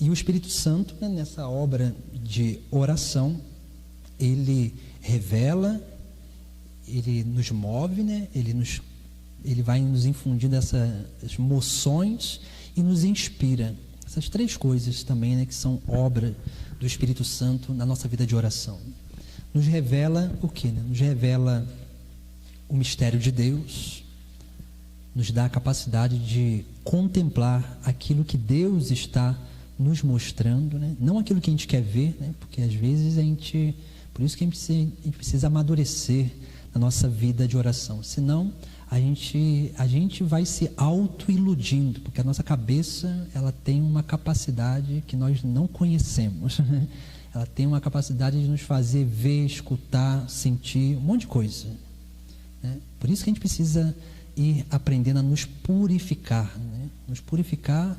E o Espírito Santo, né, nessa obra de oração, ele revela, ele nos move, né, ele vai nos infundindo essas moções e nos inspira. Essas três coisas também, né, que são obra do Espírito Santo na nossa vida de oração. Nos revela o quê? Né? Nos revela o mistério de Deus, nos dá a capacidade de contemplar aquilo que Deus está nos mostrando, né? Não aquilo que a gente quer ver, né? Porque às vezes por isso que a gente precisa amadurecer na nossa vida de oração, senão a gente vai se auto-iludindo, porque a nossa cabeça, ela tem uma capacidade que nós não conhecemos, né? Ela tem uma capacidade de nos fazer ver, escutar, sentir, um monte de coisa, né? Por isso que a gente precisa ir aprendendo a nos purificar, né? Nos purificar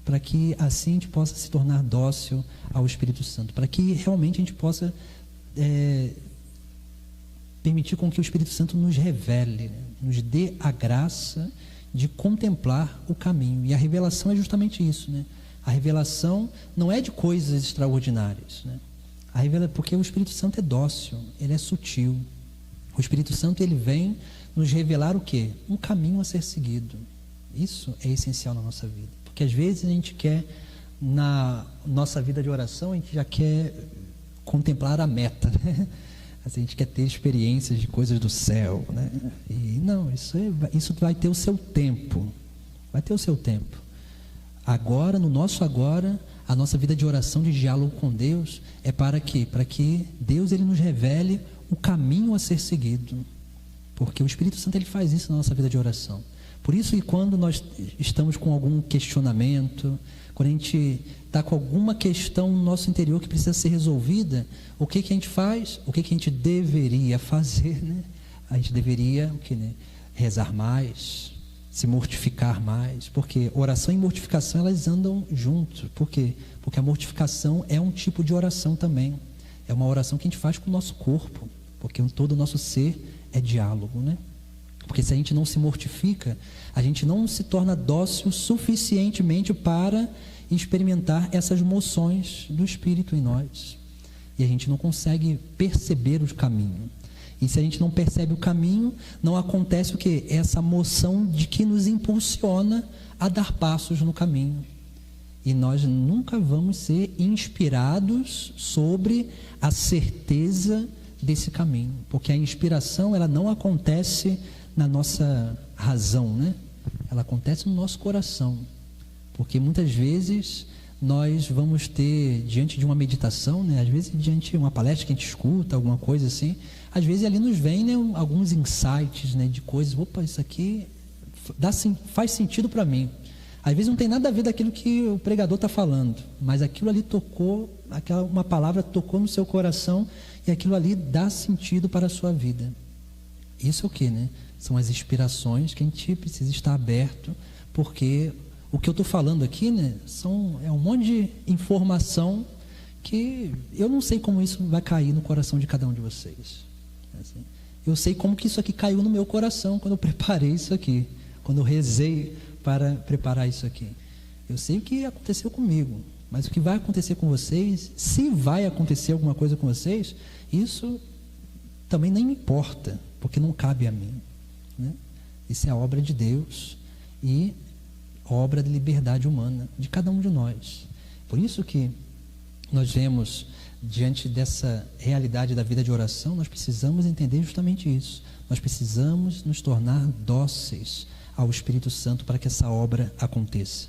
para que assim a gente possa se tornar dócil ao Espírito Santo, para que realmente a gente possa permitir com que o Espírito Santo nos revele, né? Nos dê a graça de contemplar o caminho. E a revelação é justamente isso, né? A revelação não é de coisas extraordinárias, né? Porque o Espírito Santo é dócil, ele é sutil. O Espírito Santo, ele vem nos revelar o quê? Um caminho a ser seguido. Isso é essencial na nossa vida. Porque às vezes a gente quer, na nossa vida de oração, a gente já quer contemplar a meta, né? A gente quer ter experiências de coisas do céu, né? E não, isso vai ter o seu tempo. Vai ter o seu tempo. Agora, no nosso agora, a nossa vida de oração, de diálogo com Deus, é para quê? Para que Deus, ele nos revele o caminho a ser seguido. Porque o Espírito Santo, ele faz isso na nossa vida de oração. Por isso que quando nós estamos com algum questionamento, quando a gente está com alguma questão no nosso interior que precisa ser resolvida, o que a gente faz? O que a gente deveria fazer, né? A gente deveria rezar mais, se mortificar mais, porque oração e mortificação, elas andam juntos. Por quê? Porque a mortificação é um tipo de oração também. É uma oração que a gente faz com o nosso corpo, porque todo o nosso ser é diálogo, né? Porque se a gente não se mortifica, a gente não se torna dócil suficientemente para experimentar essas moções do Espírito em nós. E a gente não consegue perceber o caminho. E se a gente não percebe o caminho, não acontece o quê? Essa moção de que nos impulsiona a dar passos no caminho. E nós nunca vamos ser inspirados sobre a certeza desse caminho. Porque a inspiração, ela não acontece na nossa razão, né? Ela acontece no nosso coração. Porque muitas vezes nós vamos ter, diante de uma meditação, né? Às vezes diante de uma palestra que a gente escuta, alguma coisa assim, às vezes ali nos vem, né, alguns insights, né, de coisas, opa, isso aqui faz sentido para mim. Às vezes não tem nada a ver daquilo que o pregador está falando, mas aquilo ali tocou, uma palavra tocou no seu coração e aquilo ali dá sentido para a sua vida. Isso é o que, né? São as inspirações que a gente precisa estar aberto, porque o que eu estou falando aqui, né, é um monte de informação que eu não sei como isso vai cair no coração de cada um de vocês. Assim, eu sei como que isso aqui caiu no meu coração quando eu preparei isso aqui, quando eu rezei para preparar isso aqui. Eu sei o que aconteceu comigo, mas o que vai acontecer com vocês, se vai acontecer alguma coisa com vocês, isso também nem me importa, porque não cabe a mim, né? Isso é obra de Deus e obra de liberdade humana de cada um de nós. Por isso que nós vemos, diante dessa realidade da vida de oração, nós precisamos entender justamente isso. Nós precisamos nos tornar dóceis ao Espírito Santo para que essa obra aconteça.